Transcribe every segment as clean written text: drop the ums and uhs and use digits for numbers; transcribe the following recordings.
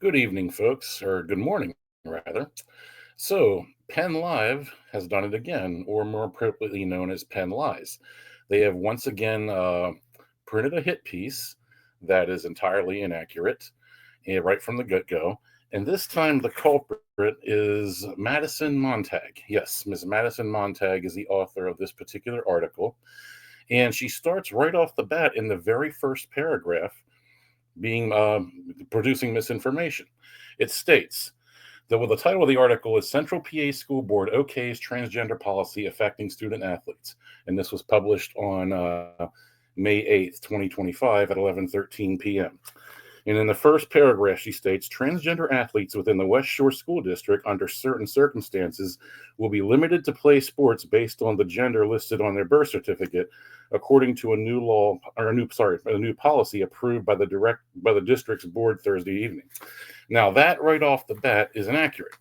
Good evening, folks, or good morning, rather. So, Penn Live has done it again, or more appropriately known as Penn Lies. They have once again printed a hit piece that is entirely inaccurate, right from the get go. And this time, the culprit is Madison Montag. Yes, Ms. Madison Montag is the author of this particular article. And she starts right off the bat in the very first paragraph being producing misinformation. It states that well, the title of the article is Central PA School Board OK's Transgender Policy Affecting Student Athletes. And this was published on May 8th, 2025 at 11:13 p.m. And in the first paragraph, she states transgender athletes within the West Shore School District, under certain circumstances, will be limited to play sports based on the gender listed on their birth certificate, according to a new law or a new policy approved by the district's board Thursday evening. Now, that right off the bat is inaccurate.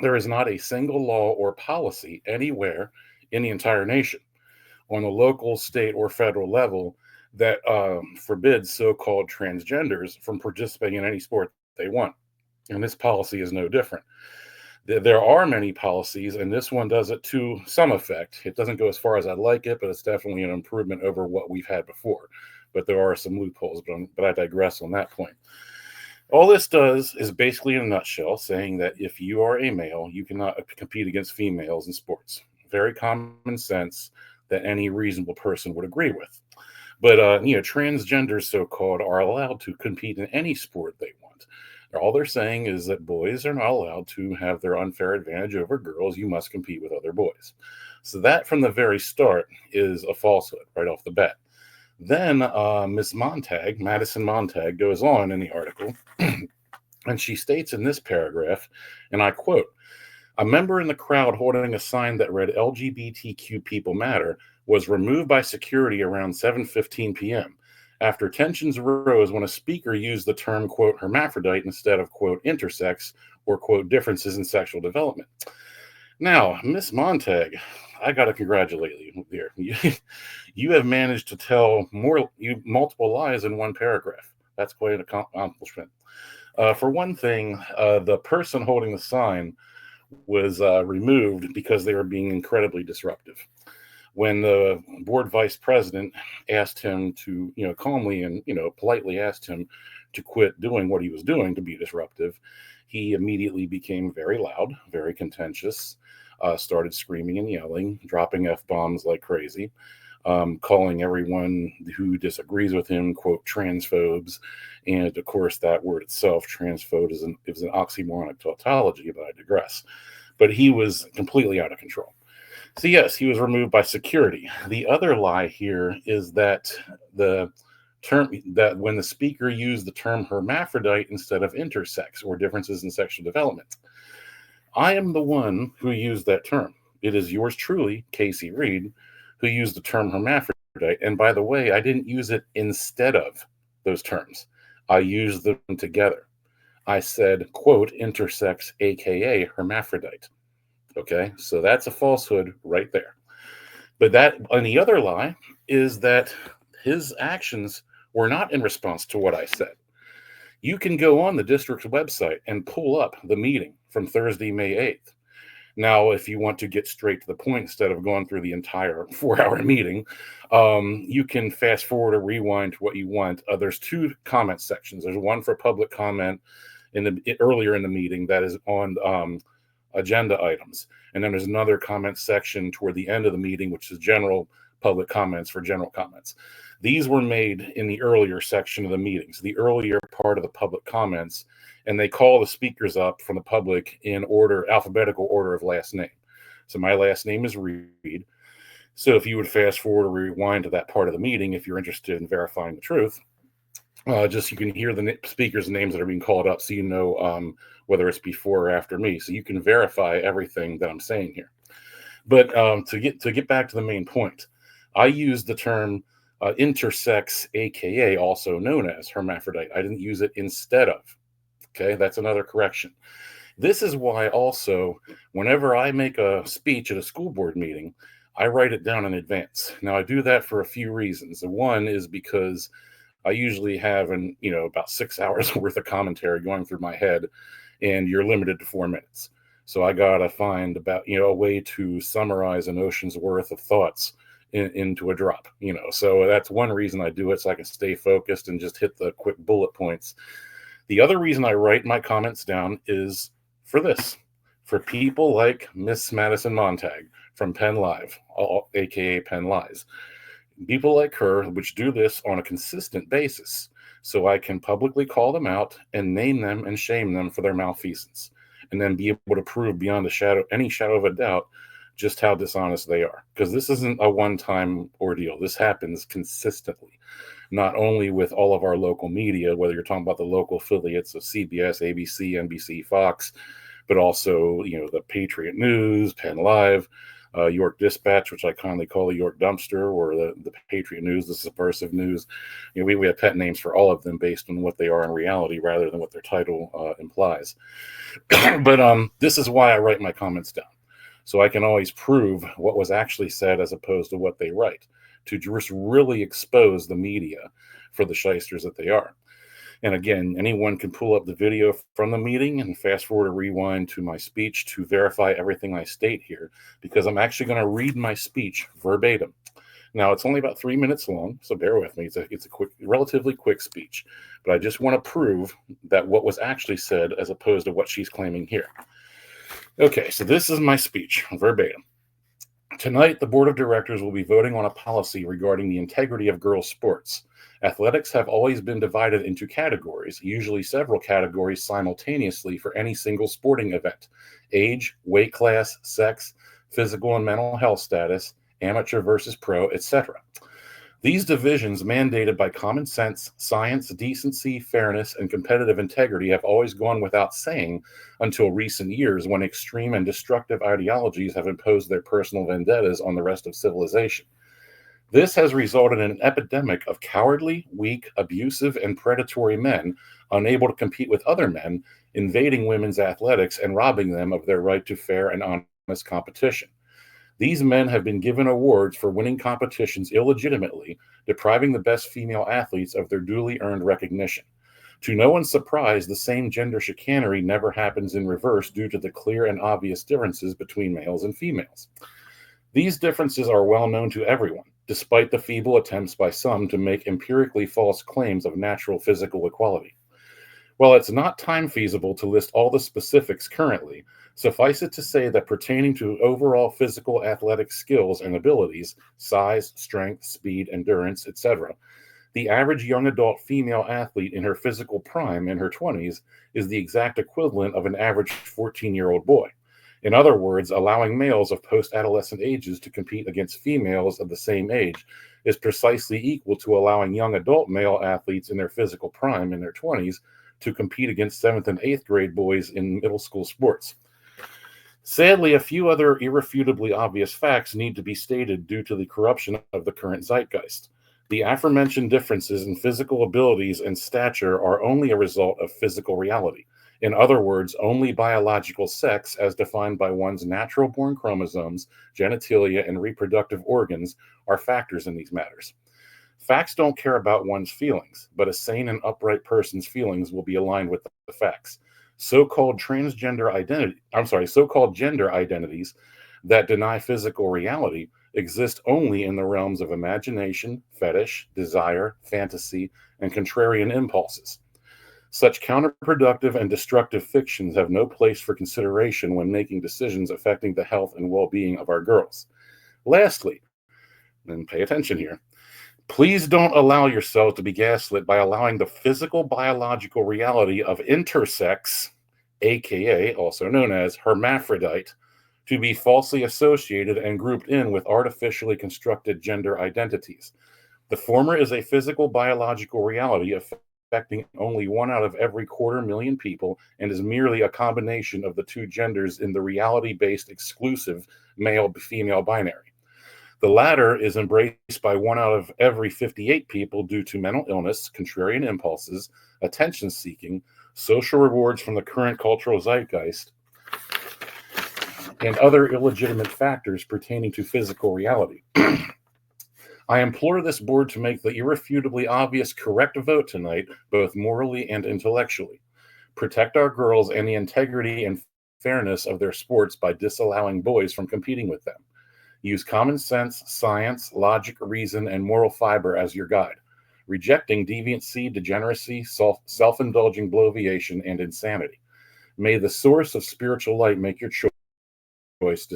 There is not a single law or policy anywhere in the entire nation, on the local, state, or federal level, that forbids so-called transgenders from participating in any sport they want. And this policy is no different. There are many policies, and this one does it to some effect. It doesn't go as far as I'd like it, but it's definitely an improvement over what we've had before. But there are some loopholes, but I digress on that point. All this does is basically, in a nutshell, saying that if you are a male, you cannot compete against females in sports. Very common sense that any reasonable person would agree with. But transgenders, so-called, are allowed to compete in any sport they want. All they're saying is that boys are not allowed to have their unfair advantage over girls. You must compete with other boys. So that, from the very start, is a falsehood right off the bat. Then Miss Montag, Madison Montag, goes on in the article, and she states in this paragraph, and I quote, "A member in the crowd holding a sign that read LGBTQ people matter was removed by security around 7:15 p.m. after tensions rose when a speaker used the term, quote, hermaphrodite instead of, quote, intersex, or, quote, differences in sexual development." Now, Miss Montag, I got to congratulate you there. You have managed to tell multiple lies in one paragraph. That's quite an accomplishment. For one thing, the person holding the sign was removed because they were being incredibly disruptive. When the board vice president asked him to, calmly and, politely asked him to quit doing what he was doing to be disruptive, he immediately became very loud, very contentious, started screaming and yelling, dropping F-bombs like crazy, calling everyone who disagrees with him, quote, transphobes. And of course, that word itself, transphobe, is an oxymoronic tautology, but I digress. But he was completely out of control. So yes, he was removed by security. The other lie here is that when the speaker used the term hermaphrodite instead of intersex, or differences in sexual development. I am the one who used that term. It is yours truly, Casey Reed, who used the term hermaphrodite. And by the way, I didn't use it instead of those terms. I used them together. I said, quote, intersex, aka hermaphrodite. Okay, so that's a falsehood right there. But and the other lie is that his actions were not in response to what I said. You can go on the district's website and pull up the meeting from Thursday, May 8th. Now, if you want to get straight to the point instead of going through the entire 4-hour meeting, you can fast forward or rewind to what you want. There's two comment sections. There's one for public comment earlier in the meeting that is on agenda items. And then there's another comment section toward the end of the meeting, which is general public comments for general comments. These were made in the earlier section of the meeting, so the earlier part of the public comments, and they call the speakers up from the public in alphabetical order of last name. So my last name is Reed. So if you would fast forward or rewind to that part of the meeting, if you're interested in verifying the truth, just you can hear the speakers' names that are being called up, so you know whether it's before or after me. So you can verify everything that I'm saying here. But to get back to the main point, I used the term intersex, aka also known as hermaphrodite. I didn't use it instead of. Okay, that's another correction. This is why also, whenever I make a speech at a school board meeting, I write it down in advance. Now, I do that for a few reasons. One is because I usually have about 6 hours worth of commentary going through my head, and you're limited to 4 minutes. So I gotta find about a way to summarize an ocean's worth of thoughts into a drop. So that's one reason I do it, so I can stay focused and just hit the quick bullet points. The other reason I write my comments down is for this, for people like Miss Madison Montag from Penn Live, aka Penn Lies. People like her, which do this on a consistent basis, so I can publicly call them out and name them and shame them for their malfeasance, and then be able to prove beyond any shadow of a doubt just how dishonest they are. Because this isn't a one-time ordeal. This happens consistently, not only with all of our local media, whether you're talking about the local affiliates of CBS, ABC, NBC, Fox, but also, the Patriot News, Penn Live, York Dispatch, which I kindly call the York Dumpster, or the Patriot News, the Subversive News. We have pet names for all of them based on what they are in reality rather than what their title implies. But this is why I write my comments down, so I can always prove what was actually said as opposed to what they write, to just really expose the media for the shysters that they are. And again, anyone can pull up the video from the meeting and fast forward or rewind to my speech to verify everything I state here, because I'm actually going to read my speech verbatim. Now, it's only about 3 minutes long, so bear with me. It's a relatively quick speech, but I just want to prove that what was actually said as opposed to what she's claiming here. Okay, so this is my speech verbatim. Tonight, the board of directors will be voting on a policy regarding the integrity of girls' sports. Athletics have always been divided into categories, usually several categories simultaneously for any single sporting event: age, weight class, sex, physical and mental health status, amateur versus pro, etc. These divisions, mandated by common sense, science, decency, fairness, and competitive integrity, have always gone without saying until recent years, when extreme and destructive ideologies have imposed their personal vendettas on the rest of civilization. This has resulted in an epidemic of cowardly, weak, abusive, and predatory men unable to compete with other men, invading women's athletics and robbing them of their right to fair and honest competition. These men have been given awards for winning competitions illegitimately, depriving the best female athletes of their duly earned recognition. To no one's surprise, the same gender chicanery never happens in reverse due to the clear and obvious differences between males and females. These differences are well known to everyone, despite the feeble attempts by some to make empirically false claims of natural physical equality. While it's not time feasible to list all the specifics currently, suffice it to say that pertaining to overall physical athletic skills and abilities, size, strength, speed, endurance, etc., the average young adult female athlete in her physical prime in her 20s is the exact equivalent of an average 14-year-old boy. In other words, allowing males of post-adolescent ages to compete against females of the same age is precisely equal to allowing young adult male athletes in their physical prime in their 20s to compete against 7th and 8th grade boys in middle school sports. Sadly, a few other irrefutably obvious facts need to be stated due to the corruption of the current zeitgeist. The aforementioned differences in physical abilities and stature are only a result of physical reality. In other words, only biological sex, as defined by one's natural-born chromosomes, genitalia, and reproductive organs, are factors in these matters. Facts don't care about one's feelings, but a sane and upright person's feelings will be aligned with the facts. So-called gender identities that deny physical reality exist only in the realms of imagination, fetish, desire, fantasy, and contrarian impulses. Such counterproductive and destructive fictions have no place for consideration when making decisions affecting the health and well-being of our girls. Lastly, and pay attention here, please don't allow yourself to be gaslit by allowing the physical biological reality of intersex, aka also known as hermaphrodite, to be falsely associated and grouped in with artificially constructed gender identities. The former is a physical biological reality affecting only 1 out of every 250,000 people and is merely a combination of the two genders in the reality-based exclusive male-female binary. The latter is embraced by 1 out of every 58 people due to mental illness, contrarian impulses, attention-seeking, social rewards from the current cultural zeitgeist, and other illegitimate factors pertaining to physical reality. I implore this board to make the irrefutably obvious correct vote tonight, both morally and intellectually. Protect our girls and the integrity and fairness of their sports by disallowing boys from competing with them. Use common sense, science, logic, reason, and moral fiber as your guide, rejecting deviancy, degeneracy, self indulging bloviation, and insanity. May the source of spiritual light make your choice,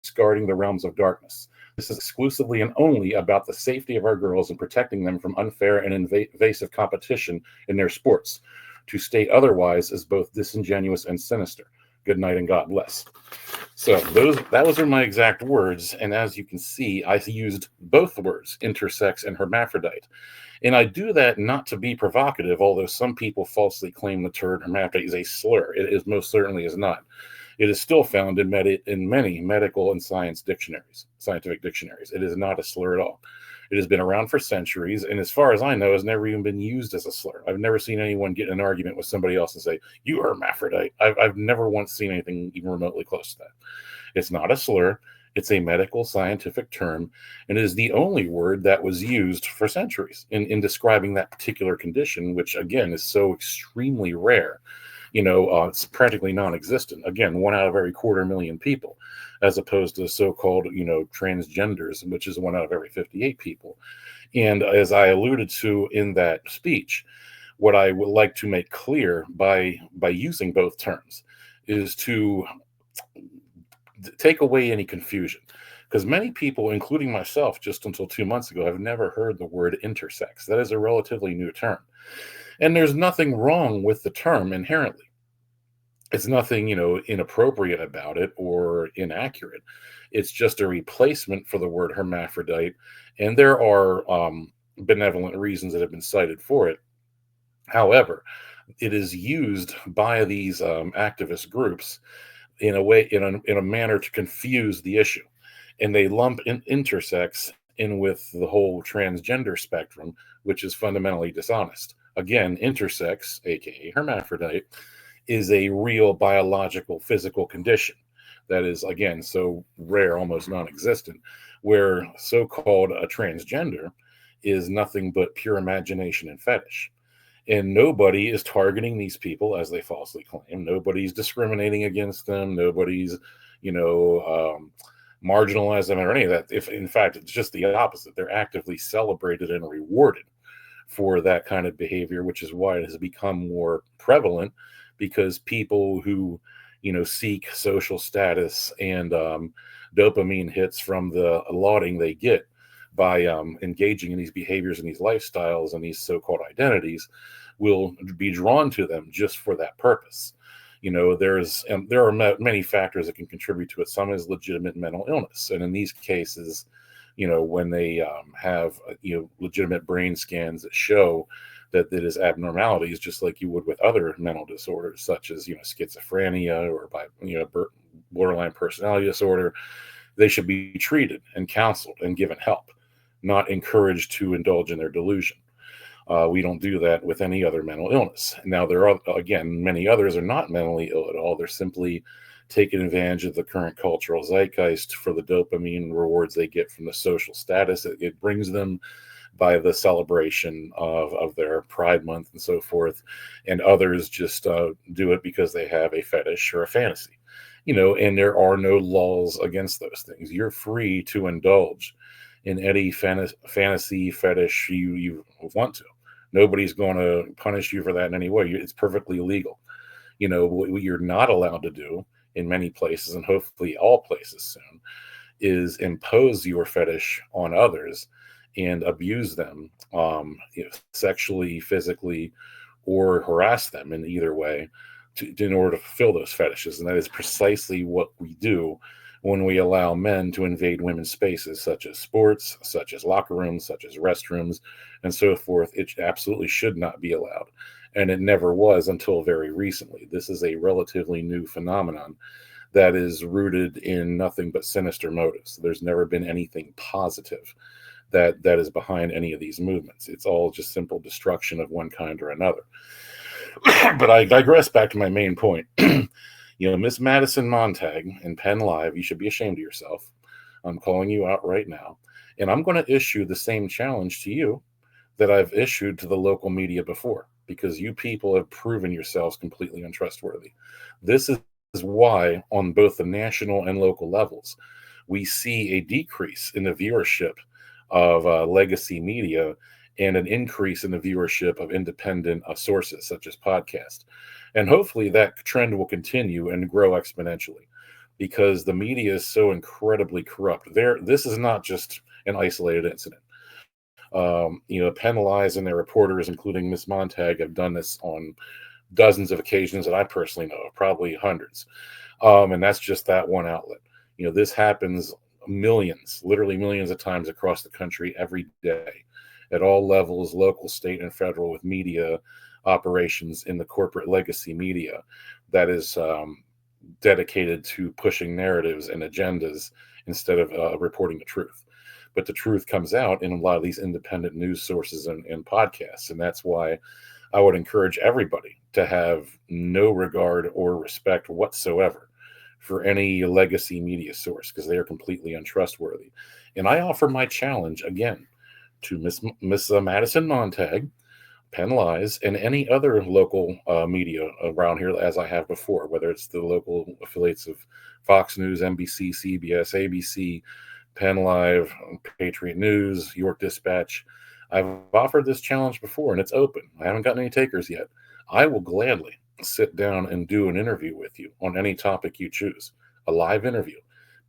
discarding the realms of darkness. This is exclusively and only about the safety of our girls and protecting them from unfair and invasive competition in their sports. To state otherwise is both disingenuous and sinister. Good night and God bless. So those are my exact words, and as you can see, I used both words, intersex and hermaphrodite. And I do that not to be provocative, although some people falsely claim the term hermaphrodite is a slur. It is most certainly is not. It is still found in many medical and scientific dictionaries. It is not a slur at all. It has been around for centuries, and as far as I know, has never even been used as a slur. I've never seen anyone get in an argument with somebody else and say, "You are hermaphrodite." I've never once seen anything even remotely close to that. It's not a slur. It's a medical scientific term, and it is the only word that was used for centuries in describing that particular condition, which, again, is so extremely rare. It's practically non-existent. Again, 1 out of every 250,000 people, as opposed to so-called, transgenders, which is 1 out of every 58 people. And as I alluded to in that speech, what I would like to make clear by using both terms is to take away any confusion. Because many people, including myself, just until 2 months ago, have never heard the word intersex. That is a relatively new term. And there's nothing wrong with the term inherently. It's nothing, inappropriate about it or inaccurate. It's just a replacement for the word hermaphrodite. And there are benevolent reasons that have been cited for it. However, it is used by these activist groups in a way, in a manner to confuse the issue. And they lump intersex in with the whole transgender spectrum, which is fundamentally dishonest. Again, intersex, aka hermaphrodite, is a real biological physical condition that is, again, so rare, almost non-existent, where so-called a transgender is nothing but pure imagination and fetish. And nobody is targeting these people as they falsely claim. Nobody's discriminating against them. Nobody's, marginalized them or any of that. If in fact it's just the opposite, they're actively celebrated and rewarded for that kind of behavior, which is why it has become more prevalent, because people who, seek social status and dopamine hits from the lauding they get by engaging in these behaviors and these lifestyles and these so-called identities will be drawn to them just for that purpose. There are many factors that can contribute to it. Some is legitimate mental illness, and in these cases, when they have legitimate brain scans that show that it is abnormalities, just like you would with other mental disorders, such as schizophrenia or borderline personality disorder, they should be treated and counseled and given help, not encouraged to indulge in their delusion. We don't do that with any other mental illness. Now, there are, again, many others are not mentally ill at all. They're simply taking advantage of the current cultural zeitgeist for the dopamine rewards they get from the social status it brings them by the celebration of their Pride Month and so forth. And others just do it because they have a fetish or a fantasy, and there are no laws against those things. You're free to indulge in any fantasy fetish you want to. Nobody's going to punish you for that in any way. It's perfectly legal. What you're not allowed to do in many places, and hopefully all places soon, is impose your fetish on others and abuse them sexually, physically, or harass them in either way in order to fulfill those fetishes. And that is precisely what we do when we allow men to invade women's spaces, such as sports, such as locker rooms, such as restrooms, and so forth. It absolutely should not be allowed. And it never was until very recently. This is a relatively new phenomenon that is rooted in nothing but sinister motives. There's never been anything positive that is behind any of these movements. It's all just simple destruction of one kind or another. But I digress back to my main point. Miss Madison Montag and Penn Live, you should be ashamed of yourself. I'm calling you out right now. And I'm going to issue the same challenge to you that I've issued to the local media before, because you people have proven yourselves completely untrustworthy. This is why, on both the national and local levels, we see a decrease in the viewership of legacy media and an increase in the viewership of independent sources such as podcasts. And hopefully that trend will continue and grow exponentially, because the media is so incredibly corrupt. This is not just an isolated incident. Penn Lies and their reporters, including Miss Montag, have done this on dozens of occasions that I personally know of, probably hundreds. And that's just that one outlet. This happens millions, literally millions of times across the country every day, at all levels, local, state, and federal, with media operations in the corporate legacy media that is dedicated to pushing narratives and agendas instead of reporting the truth. But the truth comes out in a lot of these independent news sources and podcasts. And that's why I would encourage everybody to have no regard or respect whatsoever for any legacy media source, because they are completely untrustworthy. And I offer my challenge again to Miss Madison Montag, Penn Lies, and any other local media around here, as I have before, whether it's the local affiliates of Fox News, NBC, CBS, ABC, Penn Live, Patriot News, York Dispatch. I've offered this challenge before, and it's open. I haven't gotten any takers yet. I will gladly sit down and do an interview with you on any topic you choose, a live interview.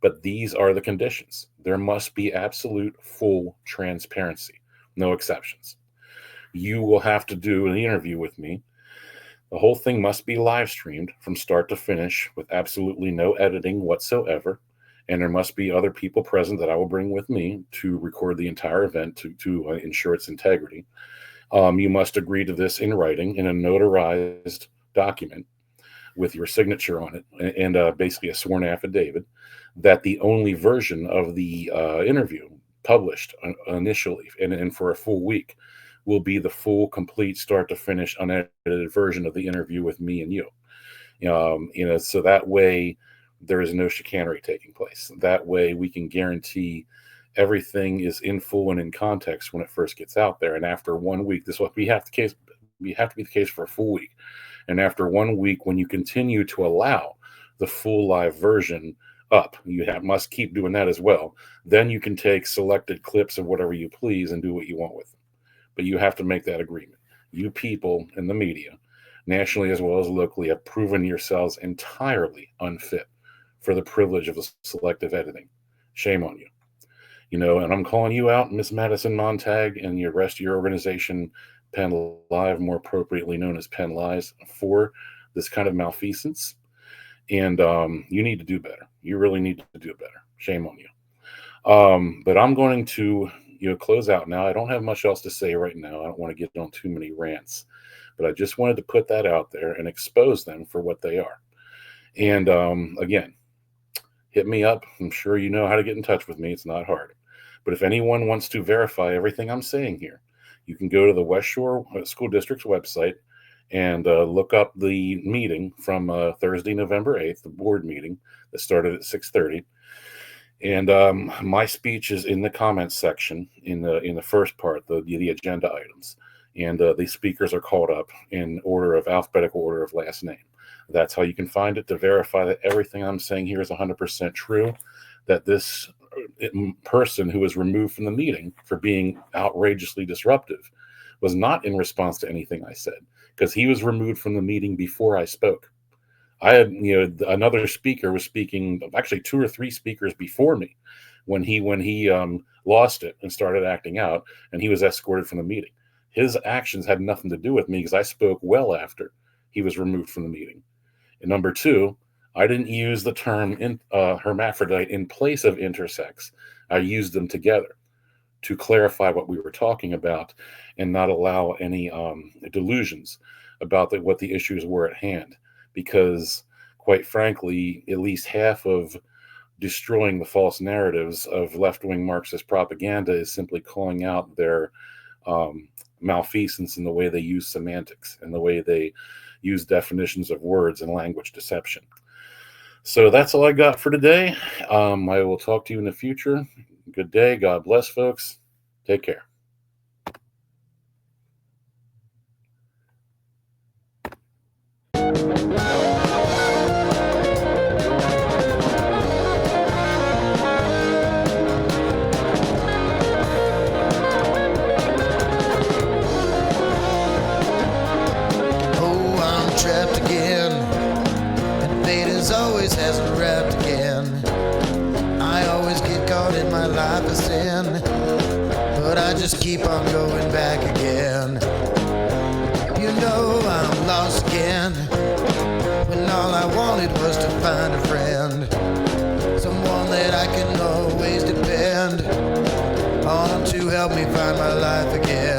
But these are the conditions. There must be absolute full transparency, no exceptions. You will have to do an interview with me. The whole thing must be live streamed from start to finish with absolutely no editing whatsoever. And there must be other people present that I will bring with me to record the entire event to ensure its integrity. You must agree to this in writing in a notarized document with your signature on it, and basically a sworn affidavit that the only version of the interview published initially and for a full week will be the full, complete, start to finish, unedited version of the interview with me and you. So that way there is no chicanery taking place. That way we can guarantee everything is in full and in context when it first gets out there. And after 1 week, this will be the case. We have to be the case for a full week. And after 1 week, when you continue to allow the full live version up, must keep doing that as well. Then you can take selected clips of whatever you please and do what you want with them. But you have to make that agreement. You people in the media, nationally as well as locally, have proven yourselves entirely unfit for the privilege of selective editing. Shame on you. And I'm calling you out, Miss Madison Montag, and the rest of your organization, Penn Live, more appropriately known as Penn Lies, for this kind of malfeasance. And you need to do better. You really need to do better. Shame on you. But I'm going to close out now. I don't have much else to say right now. I don't want to get on too many rants, but I just wanted to put that out there and expose them for what they are. And again, hit me up. I'm sure you know how to get in touch with me. It's not hard. But if anyone wants to verify everything I'm saying here, you can go to the West Shore School District's website and look up the meeting from Thursday, November 8th, the board meeting that started at 6:30. And my speech is in the comments section in the first part, the agenda items. And the speakers are called up in alphabetical order of last name. That's how you can find it, to verify that everything I'm saying here is 100% true, that this person who was removed from the meeting for being outrageously disruptive was not in response to anything I said, because he was removed from the meeting before I spoke. I had, another speaker was speaking, actually 2 or 3 speakers before me, when he lost it and started acting out, and he was escorted from the meeting. His actions had nothing to do with me, because I spoke well after he was removed from the meeting. And number 2, I didn't use the term hermaphrodite in place of intersex. I used them together to clarify what we were talking about and not allow any delusions about what the issues were at hand. Because, quite frankly, at least half of destroying the false narratives of left-wing Marxist propaganda is simply calling out their malfeasance in the way they use semantics and the way they use definitions of words and language deception. So that's all I got for today. I will talk to you in the future. good day. God bless, folks. Take care. Trapped again, and fate as always hasn't wrapped again. I always get caught in my life of sin, but I just keep on going back again. You know I'm lost again, when all I wanted was to find a friend, someone that I can always depend on to help me find my life again.